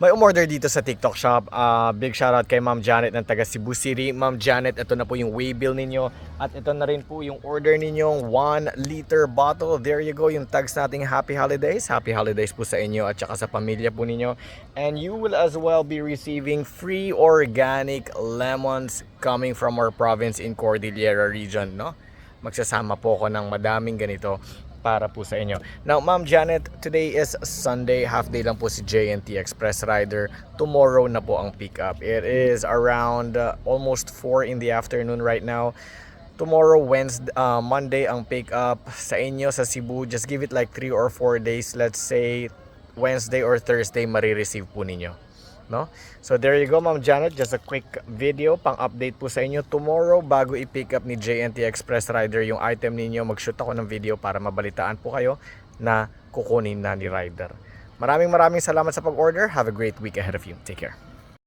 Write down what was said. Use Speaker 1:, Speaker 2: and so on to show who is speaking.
Speaker 1: May umorder dito sa TikTok shop. Big shoutout kay Ma'am Janet ng taga Cebu City. Ma'am Janet, ito na po yung waybill ninyo. At ito na rin po yung order ninyong 1 liter bottle. There you go, yung tags nating Happy Holidays. Happy Holidays po sa inyo at saka sa pamilya po ninyo. And you will as well be receiving free organic lemons coming from our province in Cordillera region, no? Magsasama po ako ng madaming ganito para po sa inyo. Now, Ma'am Janet, today is Sunday. Half day lang po si JNT Express Rider. Tomorrow na po ang pick up. It is around almost 4 in the afternoon right now. Tomorrow, Monday ang pick up sa inyo sa Cebu. Just give it like 3 or 4 days. Let's say Wednesday or Thursday marireceive po ninyo. No? So there you go, Ma'am Janet, just a quick video pang update po sa inyo. Tomorrow, bago i-pick up ni JNT Express Rider yung item ninyo, mag-shoot ako ng video para mabalitaan po kayo na kukunin na ni Rider. Maraming salamat sa pag-order. Have a great week ahead of you. Take care.